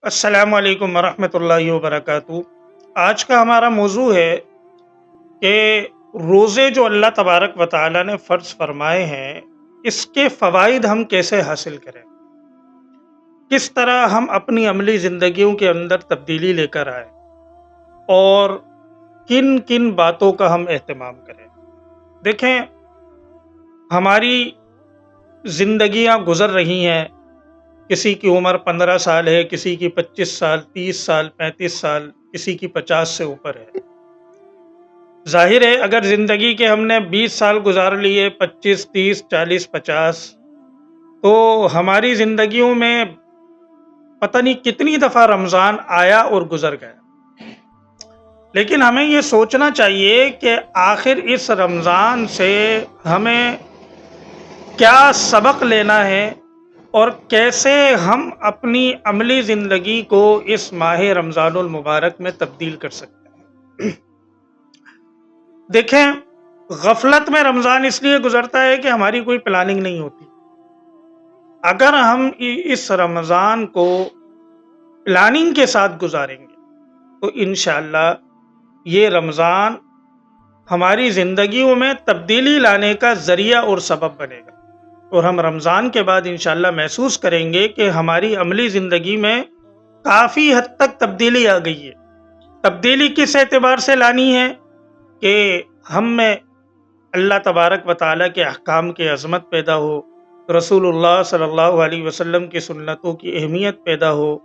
السلام علیکم ورحمۃ اللہ وبرکاتہ۔ آج کا ہمارا موضوع ہے کہ روزے جو اللہ تبارک و تعالیٰ نے فرض فرمائے ہیں، اس کے فوائد ہم کیسے حاصل کریں، کس طرح ہم اپنی عملی زندگیوں کے اندر تبدیلی لے کر آئیں اور کن کن باتوں کا ہم اہتمام کریں۔ دیکھیں، ہماری زندگیاں گزر رہی ہیں، کسی کی عمر 15 سال ہے، کسی کی 25 سال، 30 سال، 35 سال، کسی کی 50 سے اوپر ہے۔ ظاہر ہے اگر زندگی کے ہم نے 20 سال گزار لیے، 25، 30، 40، 50، تو ہماری زندگیوں میں پتہ نہیں کتنی دفعہ رمضان آیا اور گزر گیا۔ لیکن ہمیں یہ سوچنا چاہیے کہ آخر اس رمضان سے ہمیں کیا سبق لینا ہے اور کیسے ہم اپنی عملی زندگی کو اس ماہ رمضان المبارک میں تبدیل کر سکتے ہیں۔ دیکھیں، غفلت میں رمضان اس لیے گزرتا ہے کہ ہماری کوئی پلاننگ نہیں ہوتی۔ اگر ہم اس رمضان کو پلاننگ کے ساتھ گزاریں گے تو انشاءاللہ یہ رمضان ہماری زندگیوں میں تبدیلی لانے کا ذریعہ اور سبب بنے گا، اور ہم رمضان کے بعد انشاءاللہ محسوس کریں گے کہ ہماری عملی زندگی میں کافی حد تک تبدیلی آ گئی ہے۔ تبدیلی کس اعتبار سے لانی ہے کہ ہم میں اللہ تبارک و تعالیٰ کے احکام کی عظمت پیدا ہو، رسول اللہ صلی اللہ علیہ وسلم کی سنتوں کی اہمیت پیدا ہو،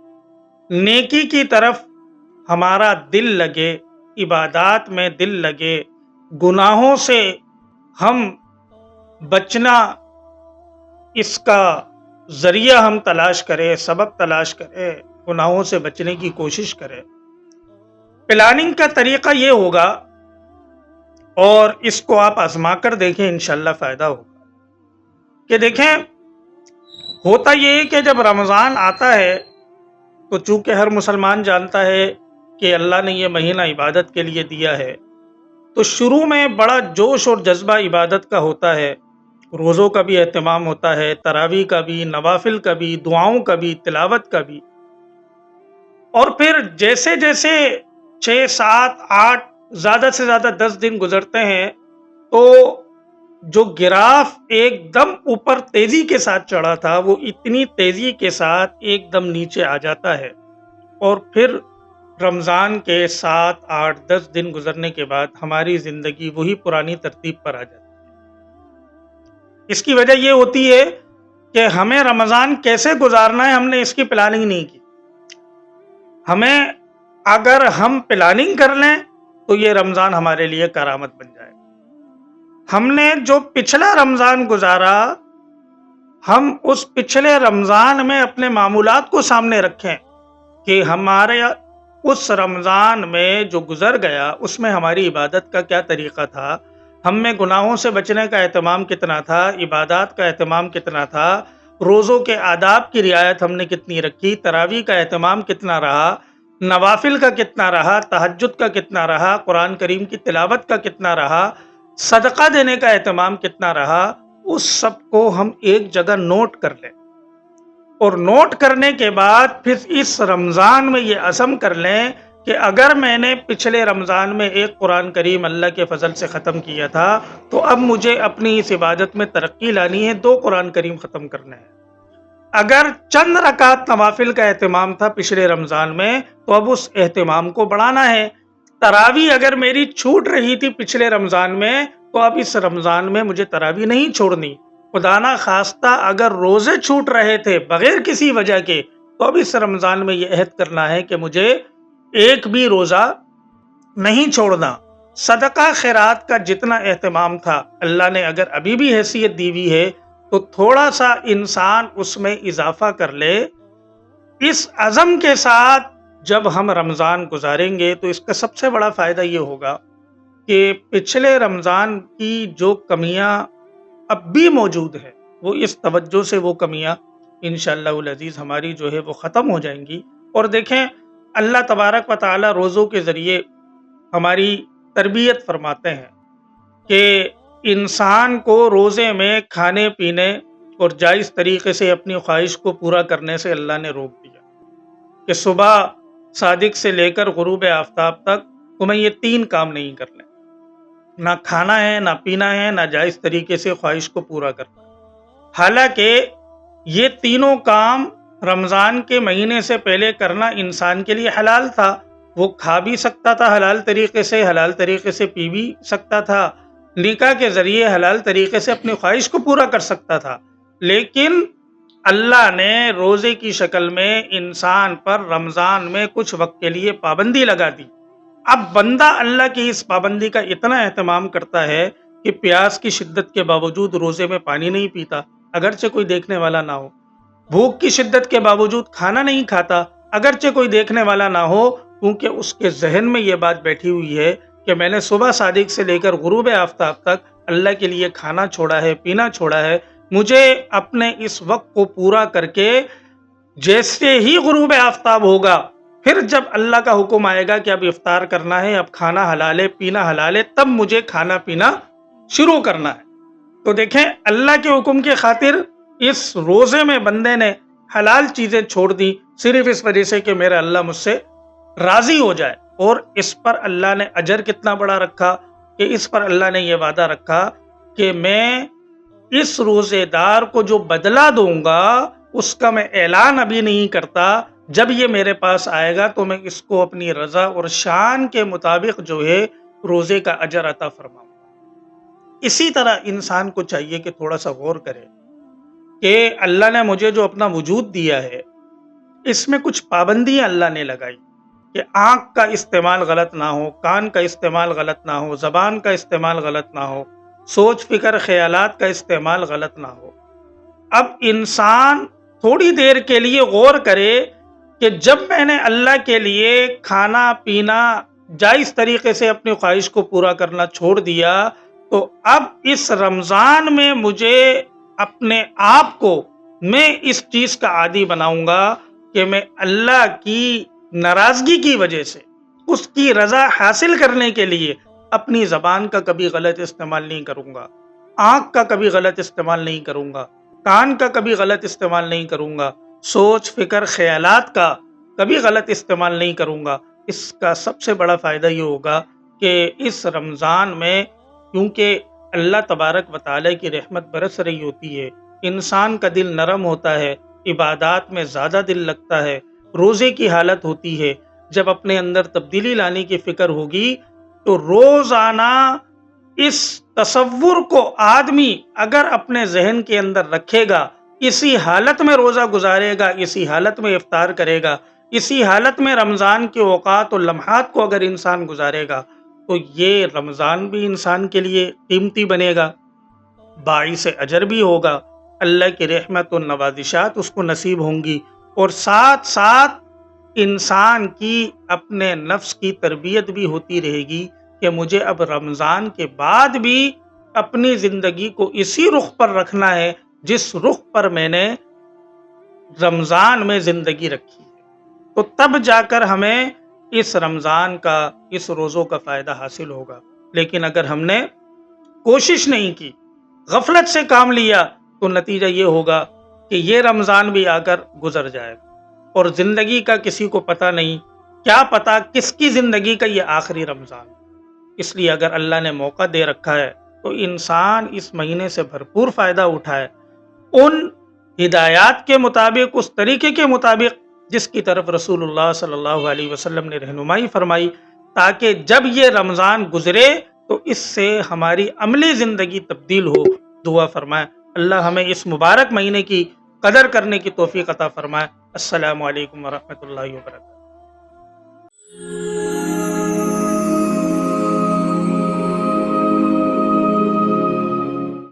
نیکی کی طرف ہمارا دل لگے، عبادات میں دل لگے، گناہوں سے ہم بچنا اس کا ذریعہ ہم تلاش کریں، سبب تلاش کریں، گناہوں سے بچنے کی کوشش کریں۔ پلاننگ کا طریقہ یہ ہوگا، اور اس کو آپ آزما کر دیکھیں، انشاءاللہ فائدہ ہوگا، کہ دیکھیں ہوتا یہ ہے کہ جب رمضان آتا ہے تو چونکہ ہر مسلمان جانتا ہے کہ اللہ نے یہ مہینہ عبادت کے لیے دیا ہے، تو شروع میں بڑا جوش اور جذبہ عبادت کا ہوتا ہے، روزوں کا بھی اہتمام ہوتا ہے، تراویح کا بھی، نوافل کا بھی، دعاؤں کا بھی، تلاوت کا بھی۔ اور پھر جیسے جیسے 6، 7، 8، زیادہ سے زیادہ 10 دن گزرتے ہیں تو جو گراف ایک دم اوپر تیزی کے ساتھ چڑھا تھا وہ اتنی تیزی کے ساتھ ایک دم نیچے آ جاتا ہے، اور پھر رمضان کے 7، 8، 10 دن گزرنے کے بعد ہماری زندگی وہی پرانی ترتیب پر آ جاتی ہے۔ اس کی وجہ یہ ہوتی ہے کہ ہمیں رمضان کیسے گزارنا ہے ہم نے اس کی پلاننگ نہیں کی۔ ہمیں اگر ہم پلاننگ کر لیں تو یہ رمضان ہمارے لیے کرامت بن جائے۔ ہم نے جو پچھلا رمضان گزارا، ہم اس پچھلے رمضان میں اپنے معمولات کو سامنے رکھیں کہ ہمارے اس رمضان میں جو گزر گیا اس میں ہماری عبادت کا کیا طریقہ تھا، ہم میں گناہوں سے بچنے کا اہتمام کتنا تھا، عبادات کا اہتمام کتنا تھا، روزوں کے آداب کی رعایت ہم نے کتنی رکھی، تراویح کا اہتمام کتنا رہا، نوافل کا کتنا رہا، تہجد کا کتنا رہا، قرآن کریم کی تلاوت کا کتنا رہا، صدقہ دینے کا اہتمام کتنا رہا، اس سب کو ہم ایک جگہ نوٹ کر لیں، اور نوٹ کرنے کے بعد پھر اس رمضان میں یہ عزم کر لیں کہ اگر میں نے پچھلے رمضان میں ایک قرآن کریم اللہ کے فضل سے ختم کیا تھا تو اب مجھے اپنی اس عبادت میں ترقی لانی ہے، 2 قرآن کریم ختم کرنے ہیں۔ اگر چند رکعت نوافل کا اہتمام تھا پچھلے رمضان میں تو اب اس اہتمام کو بڑھانا ہے۔ تراویح اگر میری چھوٹ رہی تھی پچھلے رمضان میں تو اب اس رمضان میں مجھے تراویح نہیں چھوڑنی۔ خدا نہ خواستہ اگر روزے چھوٹ رہے تھے بغیر کسی وجہ کے تو اب اس رمضان میں یہ عہد کرنا ہے کہ مجھے ایک بھی روزہ نہیں چھوڑنا۔ صدقہ خیرات کا جتنا اہتمام تھا اللہ نے اگر ابھی بھی حیثیت دی ہوئی ہے تو تھوڑا سا انسان اس میں اضافہ کر لے۔ اس عزم کے ساتھ جب ہم رمضان گزاریں گے تو اس کا سب سے بڑا فائدہ یہ ہوگا کہ پچھلے رمضان کی جو کمیاں اب بھی موجود ہیں وہ اس توجہ سے وہ کمیاں انشاءاللہ العزیز ہماری جو ہے وہ ختم ہو جائیں گی۔ اور دیکھیں، اللہ تبارک و تعالی روزوں کے ذریعے ہماری تربیت فرماتے ہیں کہ انسان کو روزے میں کھانے پینے اور جائز طریقے سے اپنی خواہش کو پورا کرنے سے اللہ نے روک دیا۔ کہ صبح صادق سے لے کر غروب آفتاب تک تمہیں یہ 3 کام نہیں کرنے، نہ کھانا ہے، نہ پینا ہے، نہ جائز طریقے سے خواہش کو پورا کرنا۔ حالانکہ یہ تینوں کام رمضان کے مہینے سے پہلے کرنا انسان کے لیے حلال تھا، وہ کھا بھی سکتا تھا حلال طریقے سے پی بھی سکتا تھا، نکاح کے ذریعے حلال طریقے سے اپنی خواہش کو پورا کر سکتا تھا، لیکن اللہ نے روزے کی شکل میں انسان پر رمضان میں کچھ وقت کے لیے پابندی لگا دی۔ اب بندہ اللہ کی اس پابندی کا اتنا اہتمام کرتا ہے کہ پیاس کی شدت کے باوجود روزے میں پانی نہیں پیتا، اگرچہ کوئی دیکھنے والا نہ ہو، بھوک کی شدت کے باوجود کھانا نہیں کھاتا، اگرچہ کوئی دیکھنے والا نہ ہو، کیونکہ اس کے ذہن میں یہ بات بیٹھی ہوئی ہے کہ میں نے صبح صادق سے لے کر غروب آفتاب تک اللہ کے لیے کھانا چھوڑا ہے، پینا چھوڑا ہے، مجھے اپنے اس وقت کو پورا کر کے جیسے ہی غروب آفتاب ہوگا، پھر جب اللہ کا حکم آئے گا کہ اب افطار کرنا ہے، اب کھانا حلال ہے، پینا حلال ہے، تب مجھے کھانا پینا شروع کرنا ہے۔ تو دیکھیں اللہ کے حکم کی خاطر اس روزے میں بندے نے حلال چیزیں چھوڑ دی، صرف اس وجہ سے کہ میرا اللہ مجھ سے راضی ہو جائے، اور اس پر اللہ نے اجر کتنا بڑا رکھا کہ اس پر اللہ نے یہ وعدہ رکھا کہ میں اس روزے دار کو جو بدلہ دوں گا اس کا میں اعلان ابھی نہیں کرتا، جب یہ میرے پاس آئے گا تو میں اس کو اپنی رضا اور شان کے مطابق جو ہے روزے کا اجر عطا فرماؤں۔ اسی طرح انسان کو چاہیے کہ تھوڑا سا غور کرے کہ اللہ نے مجھے جو اپنا وجود دیا ہے اس میں کچھ پابندیاں اللہ نے لگائی کہ آنکھ کا استعمال غلط نہ ہو، کان کا استعمال غلط نہ ہو، زبان کا استعمال غلط نہ ہو، سوچ فکر خیالات کا استعمال غلط نہ ہو۔ اب انسان تھوڑی دیر کے لیے غور کرے کہ جب میں نے اللہ کے لیے کھانا پینا جائز طریقے سے اپنی خواہش کو پورا کرنا چھوڑ دیا، تو اب اس رمضان میں مجھے اپنے آپ کو میں اس چیز کا عادی بناؤں گا کہ میں اللہ کی ناراضگی کی وجہ سے اس کی رضا حاصل کرنے کے لیے اپنی زبان کا کبھی غلط استعمال نہیں کروں گا، آنکھ کا کبھی غلط استعمال نہیں کروں گا، کان کا کبھی غلط استعمال نہیں کروں گا، سوچ فکر خیالات کا کبھی غلط استعمال نہیں کروں گا۔ اس کا سب سے بڑا فائدہ یہ ہوگا کہ اس رمضان میں کیونکہ اللہ تبارک و تعالی کی رحمت برس رہی ہوتی ہے، انسان کا دل نرم ہوتا ہے، عبادات میں زیادہ دل لگتا ہے، روزے کی حالت ہوتی ہے، جب اپنے اندر تبدیلی لانے کی فکر ہوگی تو روزانہ اس تصور کو آدمی اگر اپنے ذہن کے اندر رکھے گا، اسی حالت میں روزہ گزارے گا، اسی حالت میں افطار کرے گا، اسی حالت میں رمضان کے اوقات اور لمحات کو اگر انسان گزارے گا، تو یہ رمضان بھی انسان کے لیے قیمتی بنے گا، باعث اجر بھی ہوگا، اللہ کی رحمت و نوازشات اس کو نصیب ہوں گی، اور ساتھ ساتھ انسان کی اپنے نفس کی تربیت بھی ہوتی رہے گی کہ مجھے اب رمضان کے بعد بھی اپنی زندگی کو اسی رخ پر رکھنا ہے جس رخ پر میں نے رمضان میں زندگی رکھی ہے، تو تب جا کر ہمیں اس رمضان کا، اس روزوں کا فائدہ حاصل ہوگا۔ لیکن اگر ہم نے کوشش نہیں کی، غفلت سے کام لیا، تو نتیجہ یہ ہوگا کہ یہ رمضان بھی آ کر گزر جائے گا، اور زندگی کا کسی کو پتہ نہیں، کیا پتہ کس کی زندگی کا یہ آخری رمضان۔ اس لیے اگر اللہ نے موقع دے رکھا ہے تو انسان اس مہینے سے بھرپور فائدہ اٹھائے، ان ہدایات کے مطابق، اس طریقے کے مطابق جس کی طرف رسول اللہ صلی اللہ علیہ وسلم نے رہنمائی فرمائی، تاکہ جب یہ رمضان گزرے تو اس سے ہماری عملی زندگی تبدیل ہو۔ دعا فرمائے اللہ ہمیں اس مبارک مہینے کی قدر کرنے کی توفیق عطا فرمائے۔ السلام علیکم ورحمۃ اللہ وبرکاتہ۔